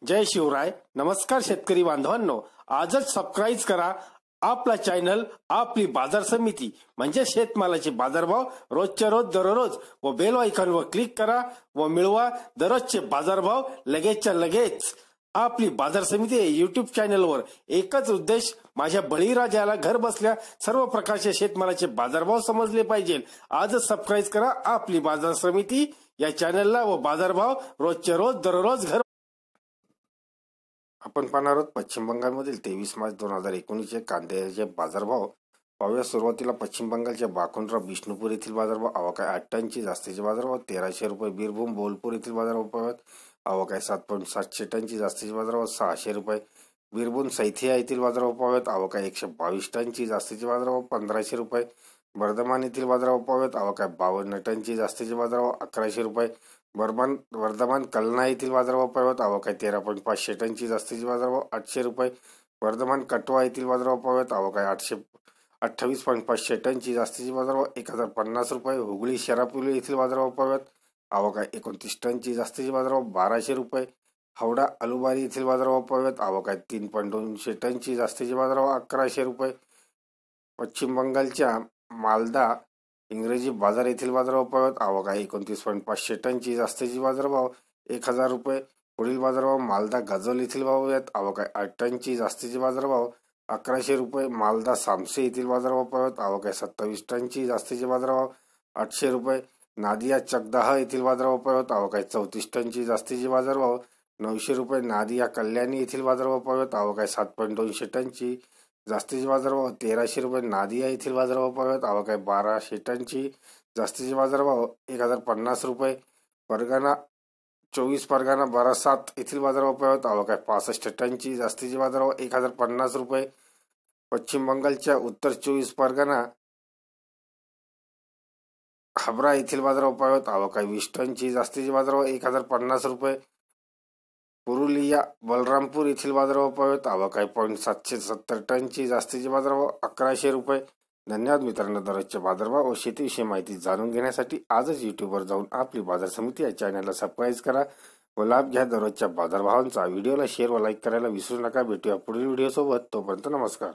जय शिवराय. नमस्कार शेतकरी बांधवांनो, आजच सबस्क्राईब करा आपला चॅनल आपली बाजार समिती म्हणजे शेतमालाचे बाजारभाव रोजच्या रोज दररोज व बेल आयकॉनवर क्लिक करा व मिळवा दररोजचे बाजारभाव लगेचच्या लगेच. आपली बाजार समिती युट्यूब चॅनलवर एकच उद्देश, माझ्या बळीराजाला घर बसल्या सर्व प्रकारचे शेतमालाचे बाजारभाव समजले पाहिजे. आजच सबस्क्राईब करा आपली बाजार समिती या चॅनलला व बाजारभाव रोजच्या रोज दररोज घर. आपण पाहणार आहोत पश्चिम बंगालमधील 23 मार्च 2019 कांद्याचे बाजारभाव पाहूया. सुरुवातीला पश्चिम बंगालच्या बाकुंड्रा बिष्णुपूर येथील बाजारभाव आवकाय 8 टनची जास्तीचे बाजारभाव 1300 रुपये. बीरभूम बोलपूर येथील बाजारभाव पाहूयात. आवकाय 7.700 टनची जास्तीचे बाजारभाव 600 रुपये. बीरभूम सैथिया येथील बाजारभाव पाहूयात. आवकाय 122 टनची जास्तीचे बाजारभाव 1500 रुपये. वर्धमान येथील बाजारभाव पाहूयात. आवकाय 52 टनची जास्तीचे बाजारभाव 1100 रुपये. वर्धमान कलना येथील बाजारभाव पाहूयात. आवकाय 13.500 टनची जास्तीचे बाजारभाव 800 रुपये. वर्धमान कटवा येथील बाजारभाव पाहूयात. आवकाय 28.500 टनची जास्तीचे बाजारभाव 1050 रुपये. हुगळी शरापुली येथील बाजारभाव पाहूयात. आवकाय 29 टनची जास्तीचे बाजारभाव 1200 रुपये. हावडा अलुबारी येथील बाजारभाव पाहूयात. आवकाय 3.200 टनची जास्तीचे बाजारभाव 1100 रुपये. पश्चिम बंगालच्या मालदा इंग्रजी बाजार येथील बाजारभाव पाहूयात. आवकाय 29.500 टनची जास्तीची बाजारभाव 1000 रुपये. पुढील बाजारभाव मालदा गजल येथील पाहूयात. आवकाय 8 टनची जास्तीचे बाजारभाव 1100 रुपये. मालदा सामसे येथील बाजारभाव पाहूयात. आवकाय 27 टनची जास्तीचे बाजारभाव 800 रुपये. नादिया चकदाह येथील बाजारभाव पाहूयात. आवकाय 34 टनची जास्तीचे बाजारभाव 900 रुपये. नादिया कल्याणी येथील बाजारभाव पाहूयात. आवकाय 7.200 टनची जास्तीचे बाजारभाव 1300 रुपये. नादिया येथील बाजारभाव पाहूयात. आवकाय 1200 टनची जास्तीचे बाजारभाव 1050 रुपये. 24 परगणा बारासात येथील बाजारभाव पाहूयात. आवकाय 65 टनची जास्तीचे बाजारभाव 1050 रुपये. पश्चिम बंगालच्या उत्तर 24 परगणा हाबरा येथील बाजारभाव पाहूयात. आवकाय 20 टनची जास्तीचे बाजारभाव 1050 रुपये. पुरुलिया बलरामपूर येथील बाजारभाव पाहूयात. आवकाय 770 टनची जास्तीचे बाजारभाव 1100 रुपये. धन्यवाद मित्रांनो. दररोजचे बाजारभाव व शेतीविषयी माहिती जाणून घेण्यासाठी आजच युट्यूबवर जाऊन आपली बाजार समिती या चॅनलला सबस्क्राईब करा व लाभ घ्या दररोजच्या बाजारभावांचा. व्हिडिओला शेअर व लाईक करायला विसरू नका. भेटूया पुढील व्हिडिओ सोबत. तोपर्यंत नमस्कार.